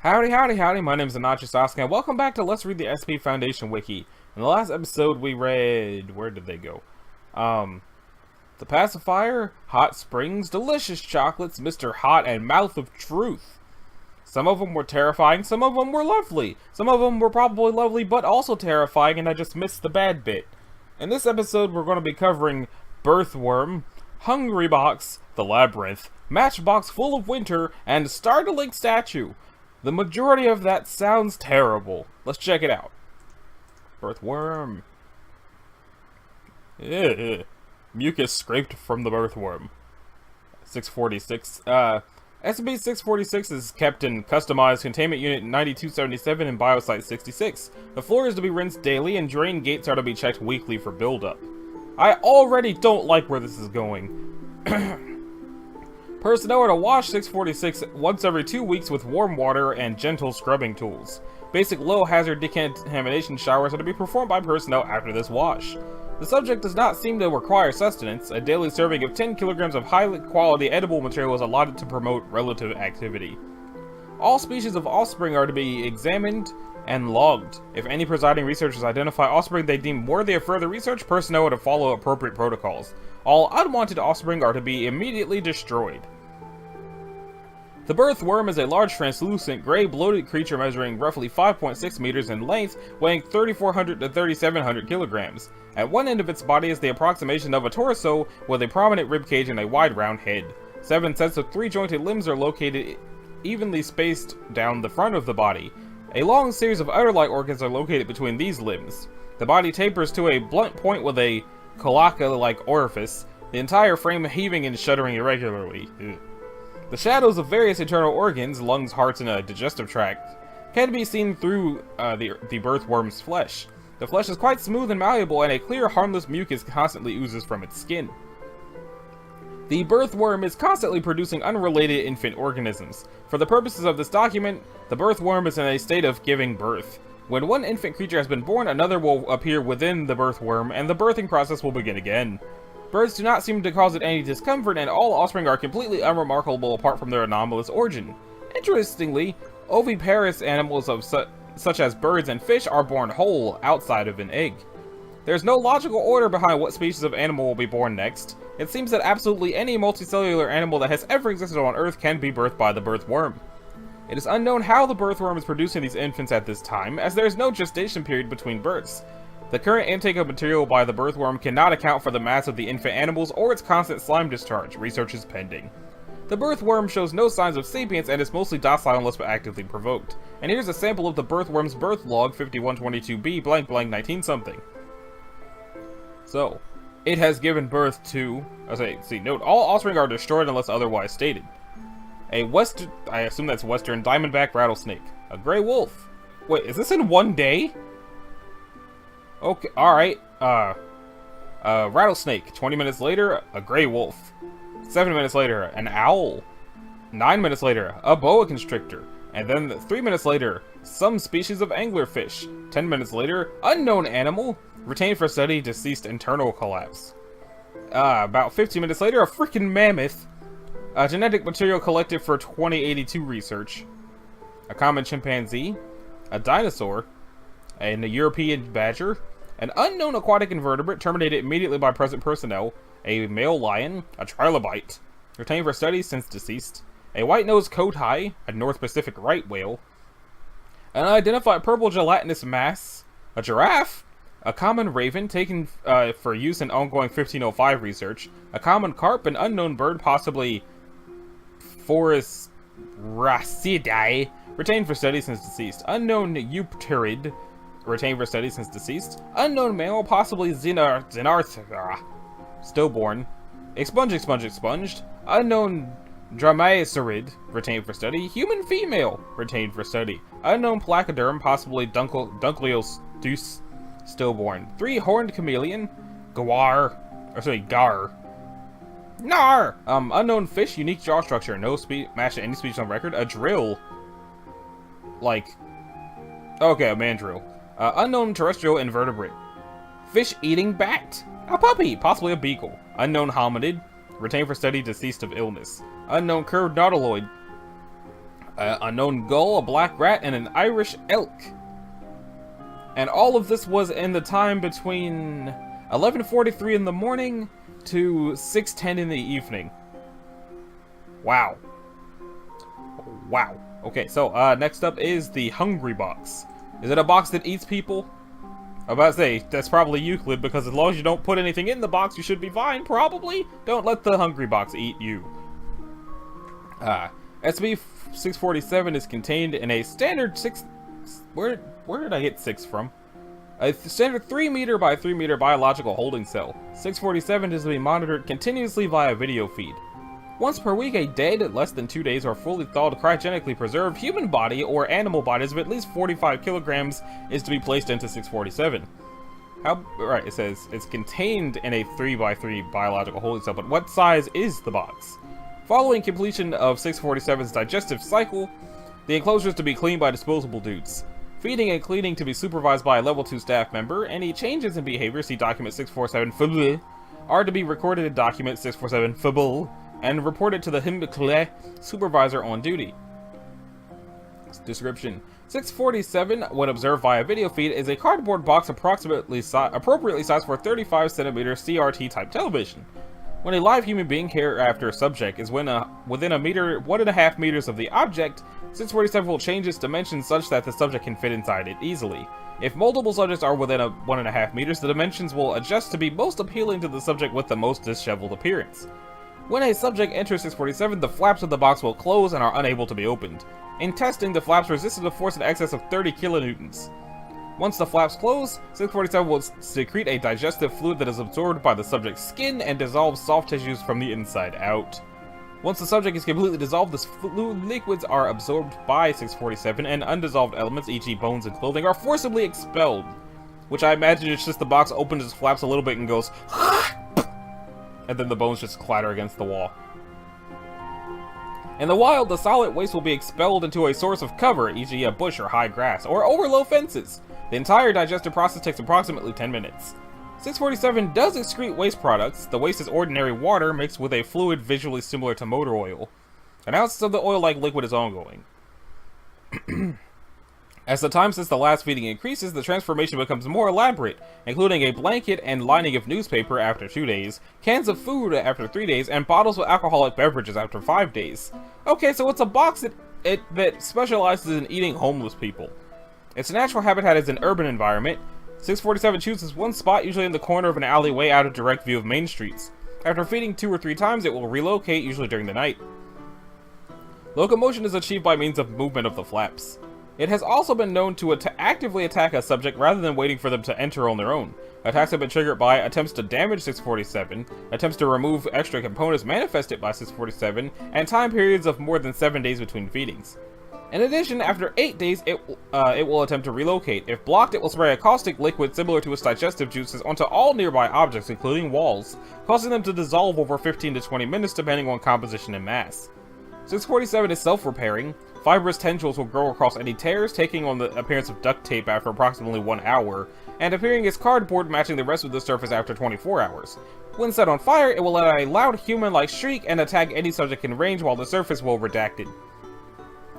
Howdy, howdy, howdy, my name is Anachi Sasuke, and welcome back to Let's Read the SP Foundation Wiki. In the last episode, we read... where did they go? The Pacifier, Hot Springs, Delicious Chocolates, Mr. Hot, and Mouth of Truth. Some of them were terrifying, some of them were lovely. Some of them were probably lovely, but also terrifying, and I just missed the bad bit. In this episode, we're going to be covering Birthworm, Hungrybox, The Labyrinth, Matchbox Full of Winter, and Startling Statue. The majority of that sounds terrible. Let's check it out. Birthworm. Ugh. Mucus scraped from the birthworm. 646. SCP-646 is kept in Customized Containment Unit 9277 in Biosite 66. The floor is to be rinsed daily and drain gates are to be checked weekly for buildup. I already don't like where this is going. Personnel are to wash 646 once every 2 weeks with warm water and gentle scrubbing tools. Basic low-hazard decontamination showers are to be performed by personnel after this wash. The subject does not seem to require sustenance. A daily serving of 10 kilograms of high-quality edible material is allotted to promote relative activity. All species of offspring are to be examined and logged. If any presiding researchers identify offspring they deem worthy of further research, personnel are to follow appropriate protocols. All unwanted offspring are to be immediately destroyed. The birthworm is a large, translucent, gray, bloated creature measuring roughly 5.6 meters in length, weighing 3,400 to 3,700 kilograms. At one end of its body is the approximation of a torso with a prominent ribcage and a wide, round head. 7 sets of 3-jointed limbs are located evenly spaced down the front of the body. A long series of udder-like organs are located between these limbs. The body tapers to a blunt point with a cloaca-like orifice, the entire frame heaving and shuddering irregularly. Ugh. The shadows of various internal organs, lungs, hearts, and a digestive tract, can be seen through the birthworm's flesh. The flesh is quite smooth and malleable, and a clear, harmless mucus constantly oozes from its skin. The birthworm is constantly producing unrelated infant organisms. For the purposes of this document, the birthworm is in a state of giving birth. When one infant creature has been born, another will appear within the birthworm, and the birthing process will begin again. Births do not seem to cause it any discomfort, and all offspring are completely unremarkable apart from their anomalous origin. Interestingly, oviparous animals such as birds and fish are born whole, outside of an egg. There's no logical order behind what species of animal will be born next. It seems that absolutely any multicellular animal that has ever existed on Earth can be birthed by the birthworm. It is unknown how the birthworm is producing these infants at this time, as there is no gestation period between births. The current intake of material by the birthworm cannot account for the mass of the infant animals or its constant slime discharge. Research is pending. The birthworm shows no signs of sapience and is mostly docile unless actively provoked. And here's a sample of the birthworm's birth log 5122B blank blank 19 something. So, it has given birth to... note, all offspring are destroyed unless otherwise stated. I assume that's western diamondback rattlesnake. A gray wolf. Wait, is this in one day? Okay, alright. Rattlesnake. 20 minutes later, a gray wolf. 7 minutes later, an owl. 9 minutes later, a boa constrictor. And then 3 minutes later, some species of anglerfish. 10 minutes later, unknown animal. Retained for study, deceased internal collapse. About 15 minutes later, a freaking mammoth. Genetic material collected for 2082 research. A common chimpanzee. A dinosaur. And a European badger. An unknown aquatic invertebrate terminated immediately by present personnel. A male lion. A trilobite. Retained for study since deceased. A white-nosed coati. A North Pacific right whale. An unidentified purple gelatinous mass. A giraffe. A common raven taken for use in ongoing 1505 research. A common carp. An unknown bird, possibly Forest Racidae. Retained for study since deceased. Unknown eupterid. Retained for study since deceased. Unknown male, possibly Xenarthra. Stillborn. Expunged. Unknown Dromaeosauride. Retained for study. Human female. Retained for study. Unknown placoderm, possibly Dunkleosteus. Stillborn. 3 horned chameleon. Gar. Nar! Unknown fish, unique jaw structure, no match to any species on record. A drill. Okay, a mandrill. Unknown terrestrial invertebrate. Fish-eating bat. A puppy, possibly a beagle. Unknown hominid. Retained for study, deceased of illness. Unknown curved nautiloid. unknown gull, a black rat, and an Irish elk. And all of this was in the time between 11:43 in the morning to 6:10 in the evening. Wow. Wow. Okay, so next up is the Hungry Box. Is it a box that eats people? I'm about to say, that's probably Euclid, because as long as you don't put anything in the box, you should be fine, probably. Don't let the Hungry Box eat you. SCP-647 is contained in a standard 6... Where did I get 6 from? A standard 3 meter by 3 meter biological holding cell. 647 is to be monitored continuously via video feed. Once per week, a dead, less than 2 days, or fully thawed, cryogenically preserved human body or animal bodies of at least 45 kilograms is to be placed into 647. Right, it says it's contained in a 3 by 3 biological holding cell, but what size is the box? Following completion of 647's digestive cycle, the enclosure is to be cleaned by disposable dudes. Feeding and cleaning to be supervised by a level 2 staff member. Any changes in behavior, see document 647 are to be recorded in document 647 and reported to the Himbekle supervisor on duty. Description: 647, when observed via video feed, is a cardboard box appropriately sized for 35cm CRT type television. When a live human being hereafter subject is within 1.5 meters of the object, 647 will change its dimensions such that the subject can fit inside it easily. If multiple subjects are within 1.5 meters, the dimensions will adjust to be most appealing to the subject with the most disheveled appearance. When a subject enters 647, the flaps of the box will close and are unable to be opened. In testing, the flaps resisted a force in excess of 30 kilonewtons. Once the flaps close, 647 will secrete a digestive fluid that is absorbed by the subject's skin and dissolves soft tissues from the inside out. Once the subject is completely dissolved, the fluid liquids are absorbed by 647 and undissolved elements, e.g. bones and clothing, are forcibly expelled. Which I imagine it's just the box opens its flaps a little bit and goes and then the bones just clatter against the wall. In the wild, the solid waste will be expelled into a source of cover, e.g. a bush or high grass, or over low fences. The entire digestive process takes approximately 10 minutes. 647 does excrete waste products. The waste is ordinary water mixed with a fluid visually similar to motor oil. Analysis of the oil-like liquid is ongoing. As the time since the last feeding increases, the transformation becomes more elaborate, including a blanket and lining of newspaper after 2 days, cans of food after 3 days, and bottles of alcoholic beverages after 5 days. Okay, so it's a box that specializes in eating homeless people. Its natural habitat is an urban environment. 647 chooses one spot, usually in the corner of an alleyway out of direct view of main streets. After feeding 2 or 3 times, it will relocate, usually during the night. Locomotion is achieved by means of movement of the flaps. It has also been known to actively attack a subject rather than waiting for them to enter on their own. Attacks have been triggered by attempts to damage 647, attempts to remove extra components manifested by 647, and time periods of more than 7 days between feedings. In addition, after 8 days, it will attempt to relocate. If blocked, it will spray a caustic liquid similar to its digestive juices onto all nearby objects, including walls, causing them to dissolve over 15 to 20 minutes depending on composition and mass. 647 is self-repairing. Fibrous tendrils will grow across any tears, taking on the appearance of duct tape after approximately 1 hour, and appearing as cardboard matching the rest of the surface after 24 hours. When set on fire, it will let out a loud human-like shriek and attack any subject in range while the surface will redacted.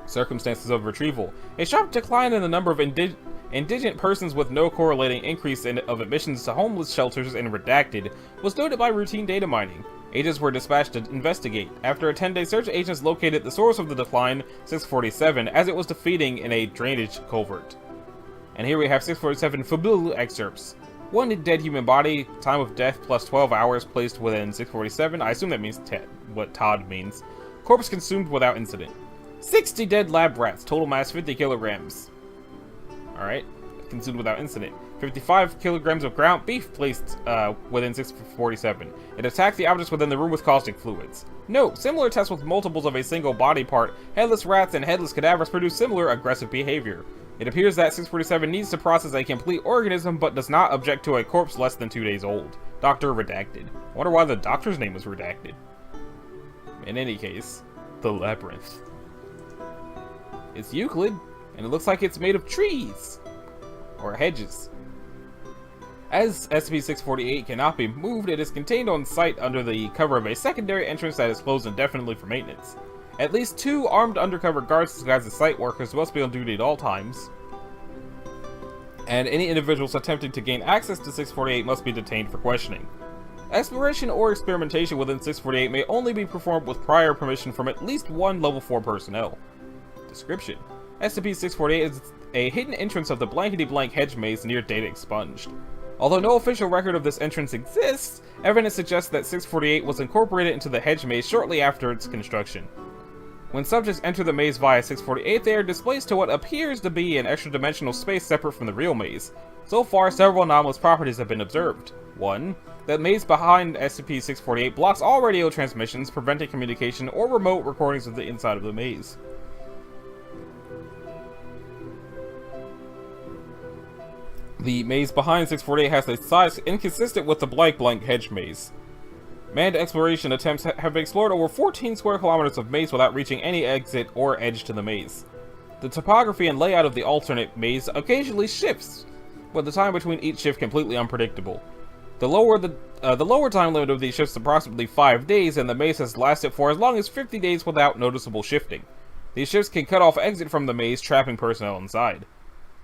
Circumstances of retrieval. A sharp decline in the number of indigent persons with no correlating increase of admissions to homeless shelters in redacted was noted by routine data mining. Agents were dispatched to investigate. After a 10-day search, agents located the source of the decline, 647, as it was defeating in a drainage culvert. And here we have 647 Fabul excerpts. 1 dead human body, time of death plus 12 hours placed within 647. I assume that means what Todd means. Corpse consumed without incident. 60 dead lab rats, total mass 50 kilograms. Alright, consumed without incident. 55 kilograms of ground beef placed within 647. It attacked the objects within the room with caustic fluids. Note, similar tests with multiples of a single body part, headless rats and headless cadavers produce similar aggressive behavior. It appears that 647 needs to process a complete organism but does not object to a corpse less than 2 days old. Doctor redacted. I wonder why the doctor's name was redacted. In any case, the labyrinth. It's Euclid, and it looks like it's made of trees. Or hedges. As SCP-648 cannot be moved, it is contained on site under the cover of a secondary entrance that is closed indefinitely for maintenance. At least 2 armed undercover guards disguised as site workers must be on duty at all times. And any individuals attempting to gain access to 648 must be detained for questioning. Exploration or experimentation within 648 may only be performed with prior permission from at least 1 level 4 personnel. Description: SCP-648 is a hidden entrance of the blankety-blank hedge maze near Data Expunged. Although no official record of this entrance exists, evidence suggests that 648 was incorporated into the hedge maze shortly after its construction. When subjects enter the maze via 648, they are displaced to what appears to be an extra-dimensional space separate from the real maze. So far, several anomalous properties have been observed. 1. The maze behind SCP-648 blocks all radio transmissions, preventing communication or remote recordings of the inside of the maze. The maze behind 648 has a size inconsistent with the blank hedge maze. Manned exploration attempts have explored over 14 square kilometers of maze without reaching any exit or edge to the maze. The topography and layout of the alternate maze occasionally shifts, with the time between each shift completely unpredictable. The lower time limit of these shifts is approximately 5 days, and the maze has lasted for as long as 50 days without noticeable shifting. These shifts can cut off exit from the maze, trapping personnel inside.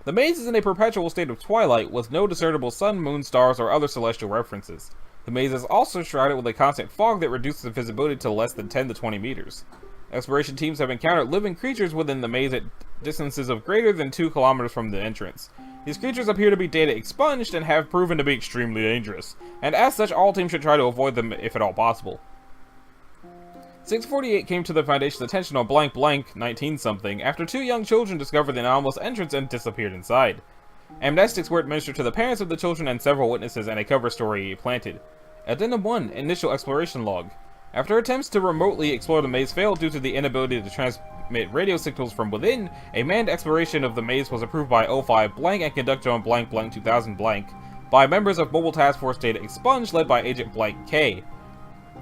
The maze is in a perpetual state of twilight, with no discernible sun, moon, stars, or other celestial references. The maze is also shrouded with a constant fog that reduces the visibility to less than 10 to 20 meters. Exploration teams have encountered living creatures within the maze at distances of greater than 2 kilometers from the entrance. These creatures appear to be data expunged and have proven to be extremely dangerous, and as such all teams should try to avoid them if at all possible. 648 came to the Foundation's attention on blank 19-something after 2 young children discovered the anomalous entrance and disappeared inside. Amnestics were administered to the parents of the children and several witnesses, and a cover story planted. Addendum 1, Initial Exploration Log. After attempts to remotely explore the maze failed due to the inability to transmit radio signals from within, a manned exploration of the maze was approved by O5 blank and conducted on blank 2000 blank by members of Mobile Task Force Data Expunged led by Agent Blank K.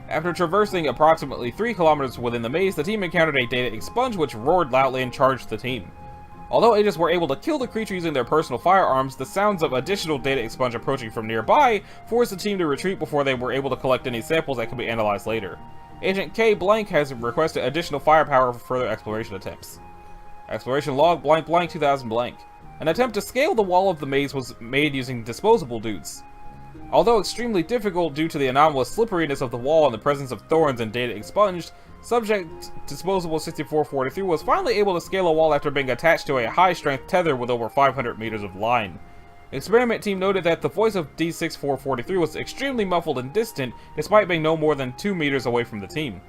After traversing approximately 3 kilometers within the maze, the team encountered a Data Expunge which roared loudly and charged the team. Although agents were able to kill the creature using their personal firearms, the sounds of additional Data Expunge approaching from nearby forced the team to retreat before they were able to collect any samples that could be analyzed later. Agent K blank has requested additional firepower for further exploration attempts. Exploration log blank 2000 blank. An attempt to scale the wall of the maze was made using disposable dudes. Although extremely difficult due to the anomalous slipperiness of the wall and the presence of thorns and Data Expunged, Subject Disposable 6443 was finally able to scale a wall after being attached to a high-strength tether with over 500 meters of line. Experiment team noted that the voice of D6443 was extremely muffled and distant, despite being no more than 2 meters away from the team.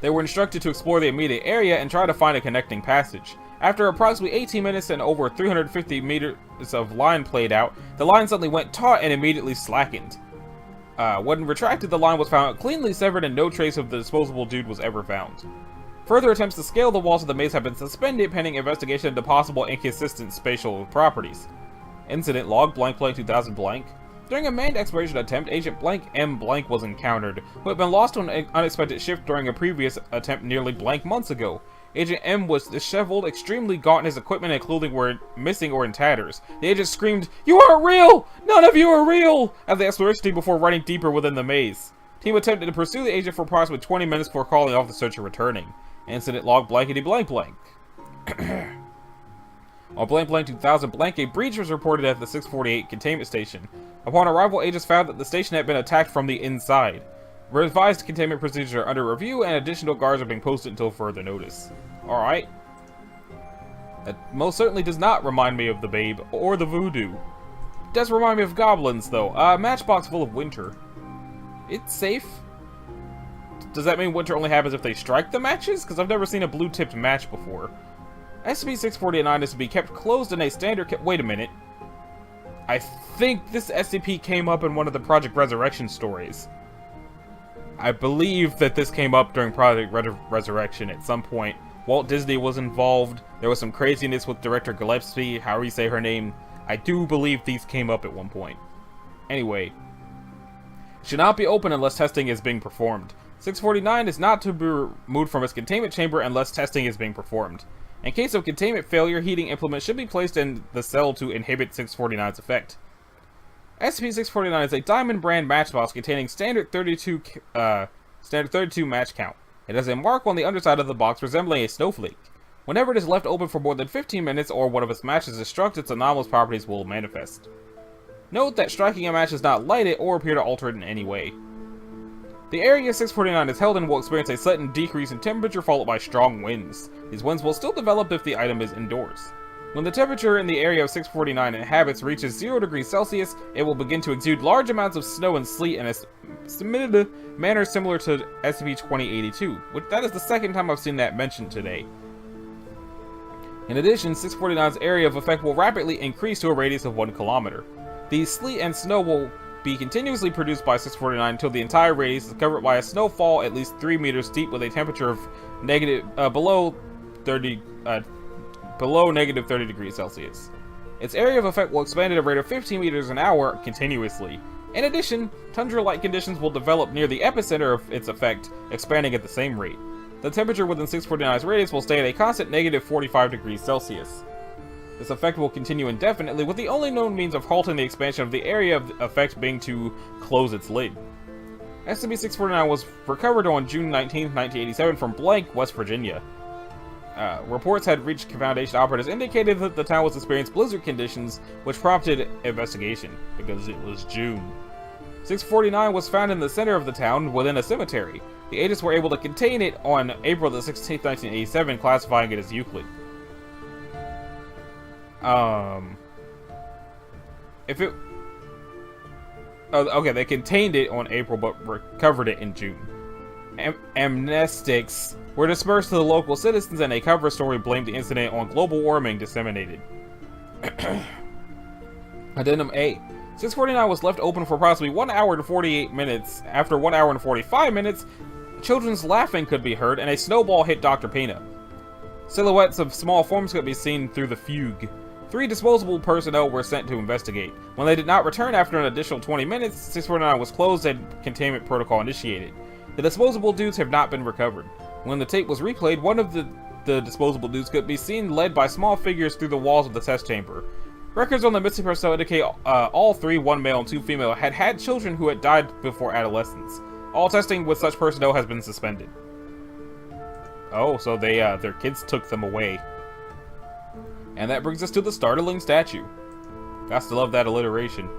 They were instructed to explore the immediate area and try to find a connecting passage. After approximately 18 minutes and over 350 meters of line played out, the line suddenly went taut and immediately slackened. When retracted, the line was found cleanly severed and no trace of the disposable dude was ever found. Further attempts to scale the walls of the maze have been suspended pending investigation into possible inconsistent spatial properties. Incident log blank 2000 blank. During a manned exploration attempt, Agent blank M blank was encountered, who had been lost on an unexpected shift during a previous attempt nearly blank months ago. Agent M was disheveled, extremely gaunt, and his equipment and clothing were missing or in tatters. The agent screamed, "You aren't real! None of you are real!" at the exploration team before running deeper within the maze. Team attempted to pursue the agent for approximately 20 minutes before calling off the search and returning. Incident log blankety blank blank. On blank 2000 blank, a breach was reported at the 648 containment station. Upon arrival, agents found that the station had been attacked from the inside. Revised containment procedures are under review, and additional guards are being posted until further notice. Alright. That most certainly does not remind me of the Babe or the Voodoo. It does remind me of goblins, though. Matchbox full of winter. It's safe. Does that mean winter only happens if they strike the matches? Because I've never seen a blue-tipped match before. SCP-649 is to be kept closed in a standard wait a minute. I think this SCP came up in one of the Project Resurrection stories. I believe that this came up during Project Resurrection at some point. Walt Disney was involved. There was some craziness with Director Gillespie, however you say her name. I do believe these came up at one point. Anyway. It should not be open unless testing is being performed. 649 is not to be removed from its containment chamber unless testing is being performed. In case of containment failure, heating implements should be placed in the cell to inhibit 649's effect. SCP-649 is a Diamond brand matchbox containing standard 32 match count. It has a mark on the underside of the box resembling a snowflake. Whenever it is left open for more than 15 minutes or one of its matches is struck, its anomalous properties will manifest. Note that striking a match does not light it or appear to alter it in any way. The Area 649 is held and will experience a sudden decrease in temperature followed by strong winds. These winds will still develop if the item is indoors. When the temperature in the area of 649 inhabits reaches 0 degrees Celsius, it will begin to exude large amounts of snow and sleet in a manner similar to SCP-2082, which that is the second time I've seen that mentioned today. In addition, 649's area of effect will rapidly increase to a radius of 1 kilometer. These sleet and snow will be continuously produced by 649 until the entire radius is covered by a snowfall at least 3 meters deep with a temperature of below negative 30 degrees Celsius. Its area of effect will expand at a rate of 15 meters an hour continuously. In addition, tundra-like conditions will develop near the epicenter of its effect, expanding at the same rate. The temperature within 649's radius will stay at a constant negative 45 degrees Celsius. This effect will continue indefinitely, with the only known means of halting the expansion of the area of effect being to close its lid. SCP-649 was recovered on June 19, 1987 from Blank, West Virginia. Reports had reached Foundation operatives indicated that the town was experiencing blizzard conditions, which prompted investigation, because it was June. 649 was found in the center of the town, within a cemetery. The agents were able to contain it on April 16, 1987, classifying it as Euclid. Okay, they contained it on April, but recovered it in June. Amnestics were dispersed to the local citizens, and a cover story blamed the incident on global warming disseminated. Addendum A. 649 was left open for approximately 1 hour and 48 minutes. After 1 hour and 45 minutes, children's laughing could be heard, and a snowball hit Dr. Pena. Silhouettes of small forms could be seen through the fugue. 3 disposable personnel were sent to investigate. When they did not return after an additional 20 minutes, 649 was closed and containment protocol initiated. The disposable dudes have not been recovered. When the tape was replayed, one of the disposable dudes could be seen led by small figures through the walls of the test chamber. Records on the missing personnel indicate all 3, 1 male and 2 female, had had children who had died before adolescence. All testing with such personnel has been suspended. Oh, so they their kids took them away. And that brings us to the startling statue. Gots to love that alliteration.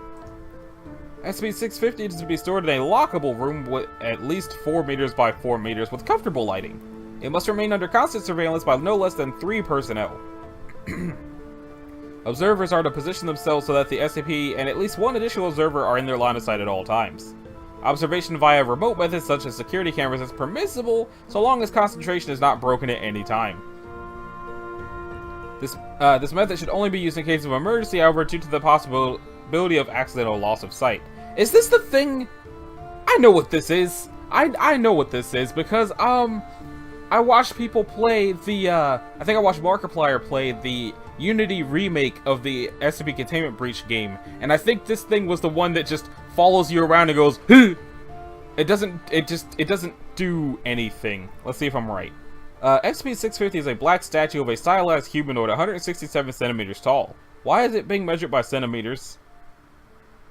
SCP-650 is to be stored in a lockable room with at least 4 meters by 4 meters with comfortable lighting. It must remain under constant surveillance by no less than 3 personnel. Observers are to position themselves so that the SCP and at least 1 additional observer are in their line of sight at all times. Observation via remote methods such as security cameras is permissible so long as concentration is not broken at any time. This method should only be used in case of emergency, however, due to the possibility of accidental loss of sight. Is this the thing? I know what this is. I know what this is because I watched people play the I think I watched Markiplier play the Unity remake of the SCP Containment Breach game, and I think this thing was the one that just follows you around and goes, "Huh!" It doesn't do anything. Let's see if I'm right. SCP-650 is a black statue of a stylized humanoid 167 centimeters tall. Why is it being measured by centimeters?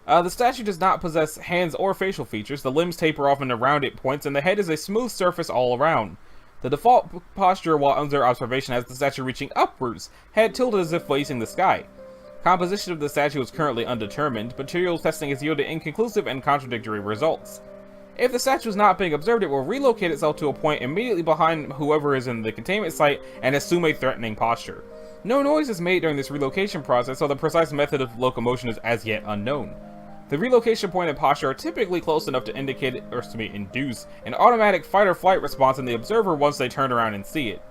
The statue does not possess hands or facial features. The limbs taper off into rounded points, and the head is a smooth surface all around. The default posture while under observation has the statue reaching upwards, head tilted as if facing the sky. Composition of the statue is currently undetermined. Material testing has yielded inconclusive and contradictory results. If the statue is not being observed, it will relocate itself to a point immediately behind whoever is in the containment site and assume a threatening posture. No noise is made during this relocation process, so the precise method of locomotion is as yet unknown. The relocation point and posture are typically close enough to indicate or to induce an automatic fight or flight response in the observer once they turn around and see it.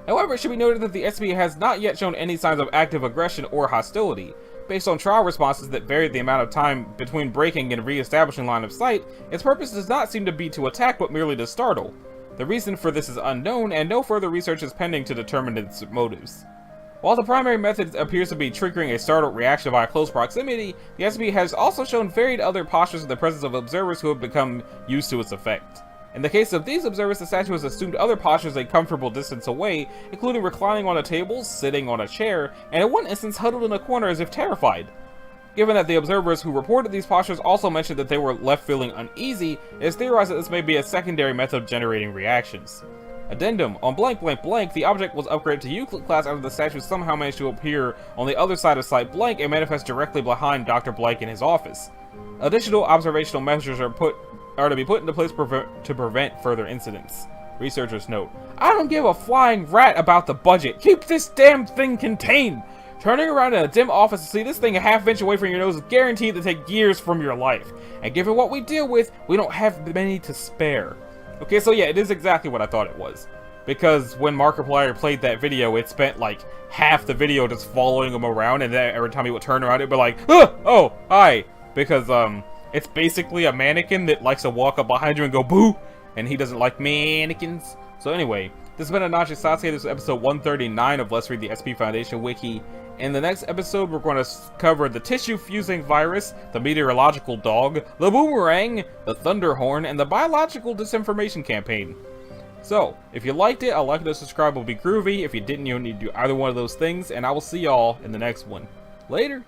However, it should be noted that the SCP has not yet shown any signs of active aggression or hostility. Based on trial responses that varied the amount of time between breaking and re-establishing line of sight, its purpose does not seem to be to attack but merely to startle. The reason for this is unknown, and no further research is pending to determine its motives. While the primary method appears to be triggering a startled reaction via close proximity, the SCP has also shown varied other postures in the presence of observers who have become used to its effect. In the case of these observers, the statue has assumed other postures a comfortable distance away, including reclining on a table, sitting on a chair, and in one instance huddled in a corner as if terrified. Given that the observers who reported these postures also mentioned that they were left feeling uneasy, it is theorized that this may be a secondary method of generating reactions. Addendum: on blank blank blank, the object was upgraded to Euclid class after the statue somehow managed to appear on the other side of Site Blank and manifest directly behind Dr. Blank in his office. Additional observational measures are to be put into place to prevent further incidents. Researchers note: I don't give a flying rat about the budget. Keep this damn thing contained! Turning around in a dim office to see this thing a half-inch away from your nose is guaranteed to take years from your life. And given what we deal with, we don't have many to spare. Okay, so yeah, it is exactly what I thought it was. Because when Markiplier played that video, it spent like half the video just following him around, and then every time he would turn around, it'd be like, ah! Oh, hi! Because, it's basically a mannequin that likes to walk up behind you and go, boo! And he doesn't like mannequins. So anyway, this has been Anachi Sasuke. This is episode 139 of Let's Read the SP Foundation Wiki. In the next episode, we're going to cover the tissue-fusing virus, the meteorological dog, the boomerang, the thunderhorn, and the biological disinformation campaign. So, if you liked it, a like and a subscribe will be groovy. If you didn't, you don't need to do either one of those things, and I will see y'all in the next one. Later!